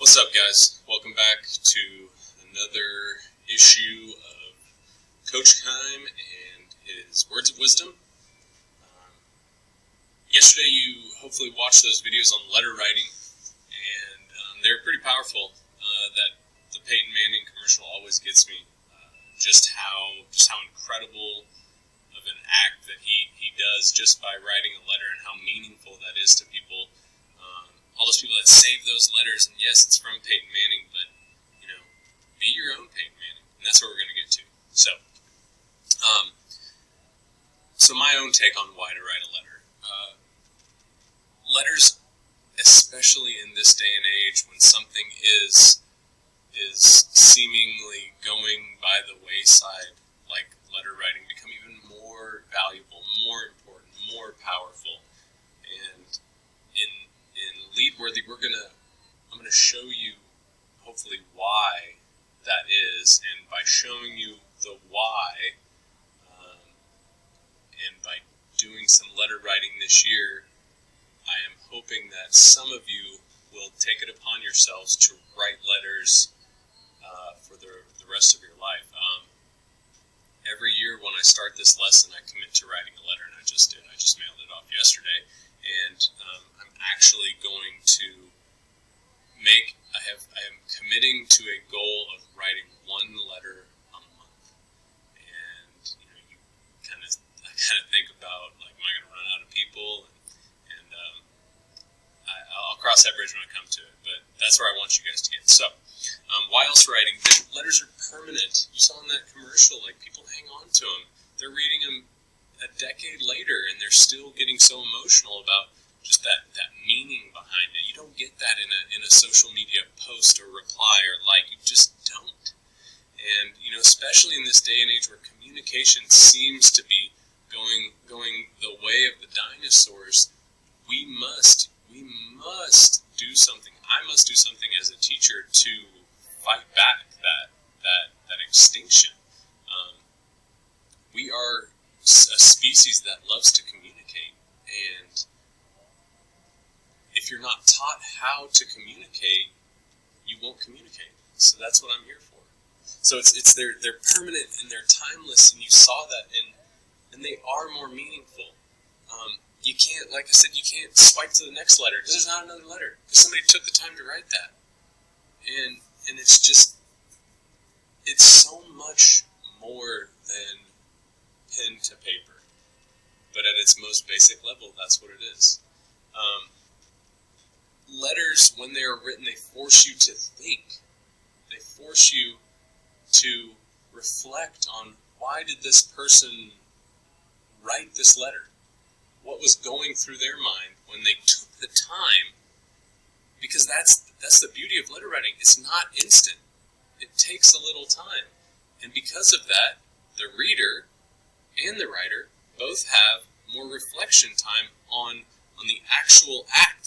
What's up, guys? Welcome back to another issue of Coach Keim and his Words of Wisdom. Yesterday you hopefully watched those videos on letter writing, and they're pretty powerful. That the Peyton Manning commercial always gets me. Just how incredible of an act that he does just by writing a letter, and how meaningful that is to people. All those people that save those letters, and yes, it's from Peyton Manning, but, be your own Peyton Manning, and that's what we're going to get to. So my own take on why to write a letter. Letters, especially in this day and age, when something is seemingly going by the wayside, like letter writing, become even more valuable, more important, more powerful. And in Leadworthy, I'm gonna show you hopefully why that is, and by showing you the why, and by doing some letter writing this year, I am hoping that some of you will take it upon yourselves to write letters for the rest of your life. Every year when I start this lesson, I commit to writing a letter, and I just did. I just mailed it off yesterday, and I'm actually going to I am committing to a goal of writing one letter a month. And I kind of think about, like, am I going to run out of people? And I'll cross that bridge when I come to it. But that's where I want you guys to get. So, why else writing? Letters are permanent. You saw in that commercial, like, people hang on to them. They're reading them a decade later, and they're still getting so emotional about just that meaning behind it. You don't get that in a social media post or reply or like. You just don't. And especially in this day and age where communication seems to be going the way of the dinosaurs, we must do something. I must do something as a teacher to fight back that extinction. We are a species that loves to communicate, and if you're not taught how to communicate, you won't communicate. So that's what I'm here for. So they're permanent and they're timeless, and you saw that, and they are more meaningful. You can't, like I said, you can't swipe to the next letter because there's not another letter because somebody took the time to write that, and it's so much more than pen to paper. But at its most basic level, that's what it is. Letters, when they are written, they force you to think. They force you to reflect on, why did this person write this letter? What was going through their mind when they took the time? Because that's the beauty of letter writing. It's not instant. It takes a little time. And because of that, the reader and the writer both have more reflection time on the actual act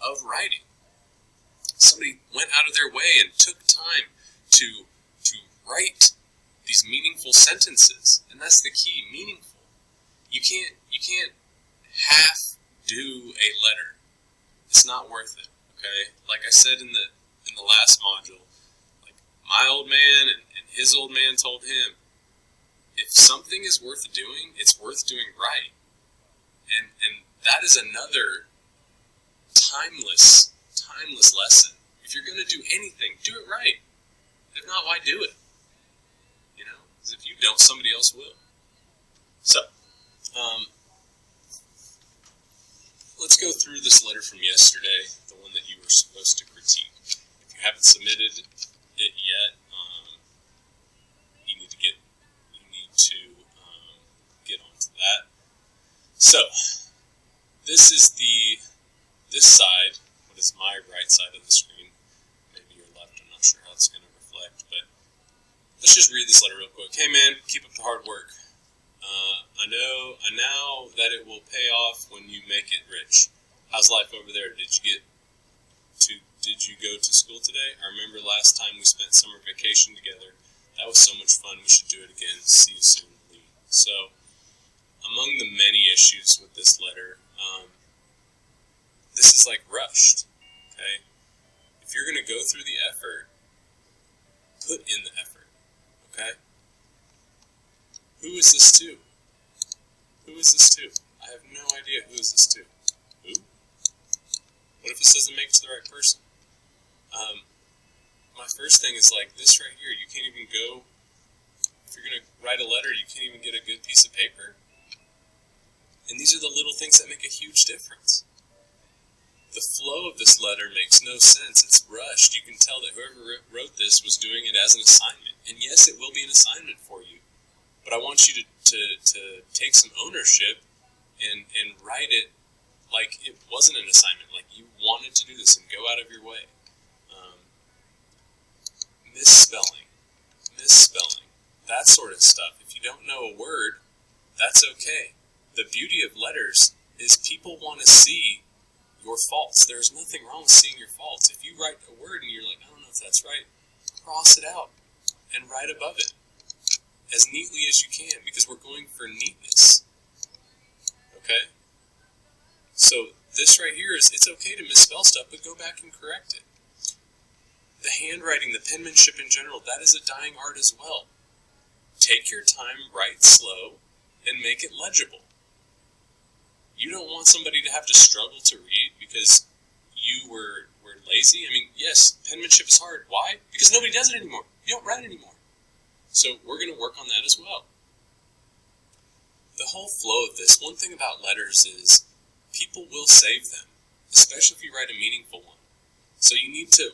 of writing. Somebody went out of their way and took time to write these meaningful sentences, and that's the key, meaningful. You can't half do a letter. It's not worth it. Okay, like I said in the last module, like my old man and his old man told him, if something is worth doing, it's worth doing right. And that is another timeless lesson. If you're going to do anything, do it right. If not, why do it? Because if you don't, somebody else will. So, let's go through this letter from yesterday, the one that you were supposed to critique. If you haven't submitted it yet, you need to get onto that. So, this is this side, what is my right side of the screen, maybe your left, I'm not sure how it's going to reflect, but let's just read this letter real quick. Hey man, keep up the hard work. I know that it will pay off when you make it rich. How's life over there? Did you go to school today? I remember last time we spent summer vacation together. That was so much fun. We should do it again. See you soon, Lee. So, among the many issues with this letter, this is like rushed. Okay, if you're going going to go through the effort, put in the effort. Okay? Who is this to? Who is this to? I have no idea who is this to. Who? What if this doesn't make it to the right person? My first thing is like this right here. You can't even go, if you're going to write a letter, you can't even get a good piece of paper. And these are the little things that make a huge difference. The flow of this letter makes no sense. It's rushed. You can tell that whoever wrote this was doing it as an assignment. And yes, it will be an assignment for you. But I want you to take some ownership and write it like it wasn't an assignment, like you wanted to do this and go out of your way. Misspelling, that sort of stuff. If you don't know a word, that's okay. The beauty of letters is people want to see your faults. There's nothing wrong with seeing your faults. If you write a word and you're like, I don't know if that's right, cross it out and write above it as neatly as you can, because we're going for neatness. Okay? So this right here is, it's okay to misspell stuff, but go back and correct it. The handwriting, the penmanship in general, that is a dying art as well. Take your time, write slow, and make it legible. You don't want somebody to have to struggle to read because you were lazy. I mean, yes, penmanship is hard. Why? Because nobody does it anymore. You don't write anymore. So we're going to work on that as well. The whole flow of this, one thing about letters is people will save them, especially if you write a meaningful one. So you need to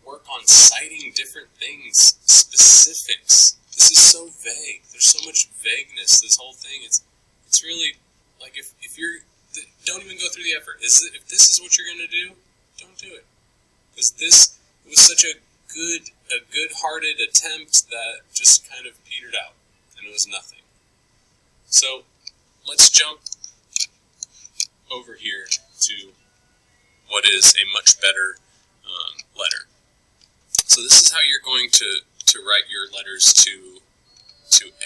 work on citing different things, specifics. This is so vague. There's so much vagueness, this whole thing. It's really, like, if you're, don't even go through the effort. If this is what you're going to do, don't do it. Because it was such a good-hearted attempt that just kind of petered out, and it was nothing. So, let's jump over here to what is a much better letter. So this is how you're going to write your letters to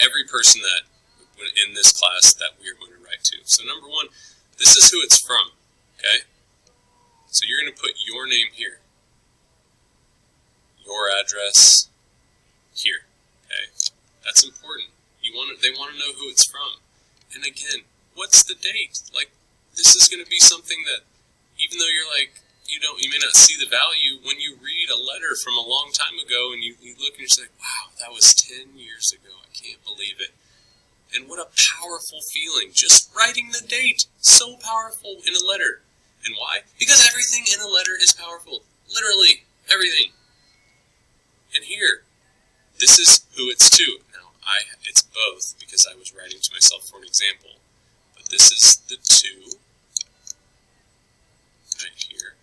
every person that in this class that we are going to write to. So number one, this is who it's from, okay? So you're going to put your name here, your address here, okay? That's important. They want to know who it's from. And again, what's the date? Like, this is going to be something that, even though you're like, you may not see the value, when you read a letter from a long time ago and you look and you're just like, wow, that was 10 years ago. I can't believe it. And what a powerful feeling. Just writing the date. So powerful in a letter. And why? Because everything in a letter is powerful. Literally, everything. And here, this is who it's to. Now, it's both because I was writing to myself for an example. But this is the to right here.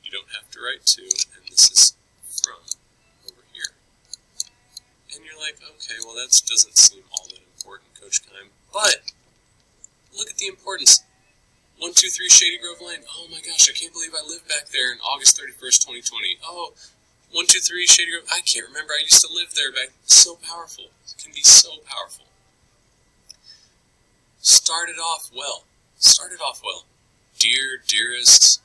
You don't have to write to, and this is from over here. And you're like, okay, well that doesn't seem all that important, Coach Keim. But look at the importance. 123 Shady Grove Lane. Oh my gosh, I can't believe I lived back there in August 31st, 2020. Oh, 123 Shady Grove. I can't remember. I used to live there back. So powerful. It can be so powerful. Start it off well. Dear, dearest,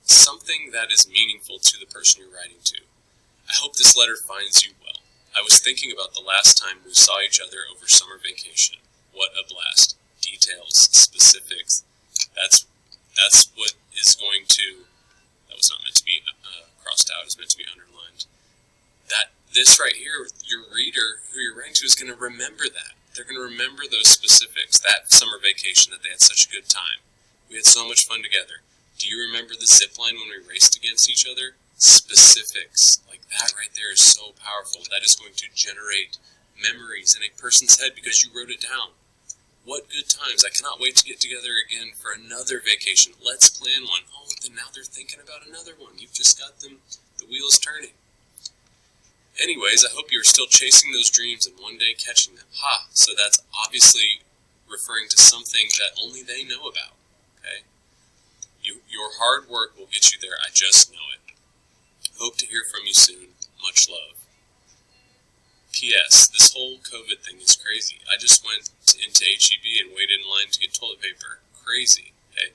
something that is meaningful to the person you're writing to. I hope this letter finds you well. I was thinking about the last time we saw each other over summer vacation. What a blast. Details, specifics. That's what is going to, that was not meant to be crossed out, it's meant to be underlined. This right here, your reader, who you're writing to, is going to remember that. They're going to remember those specifics, that summer vacation that they had such a good time. We had so much fun together. Do you remember the zip line when we raced against each other? Specifics. Like that right there is so powerful. That is going to generate memories in a person's head because you wrote it down. What good times. I cannot wait to get together again for another vacation. Let's plan one. Oh, then now they're thinking about another one. You've just got the wheels turning. Anyways, I hope you're still chasing those dreams and one day catching them. So that's obviously referring to something that only they know about. Okay? Your hard work will get you there. I just know it. Hope to hear from you soon. Much love. P.S. This whole COVID thing is crazy. I just went into H-E-B and waited in line to get toilet paper. Crazy. Okay?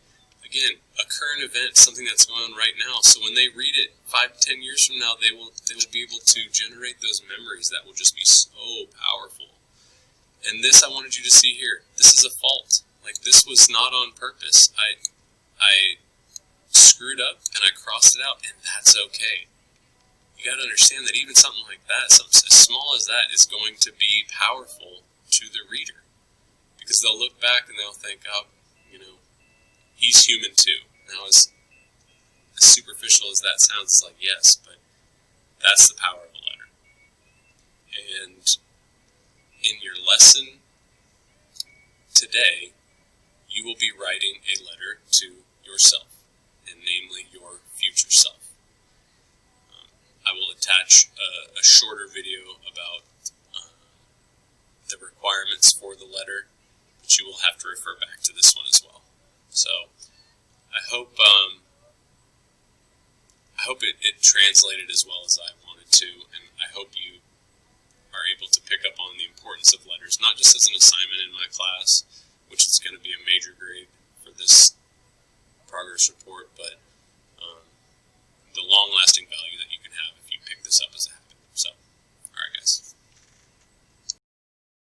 again, a current event, something that's going on right now. So when they read it 5 to 10 years from now, they will be able to generate those memories that will just be so powerful. And this I wanted you to see here. This is a fault. Like, this was not on purpose. I screwed up and I crossed it out, and that's okay. You got to understand that even something like that, something as small as that, is going to be powerful to the reader. Because they'll look back and they'll think, oh, he's human too. Now, as superficial as that sounds, it's like, yes, but that's the power of a letter. And in your lesson today, you will be writing a letter to yourself, and namely your future self. I will attach a shorter video about the requirements for the letter, but you will have to refer back to this one as well. So I hope it translated as well as I wanted to, and I hope you are able to pick up on the importance of letters, not just as an assignment in my class, which is going to be a major grade for this progress report, but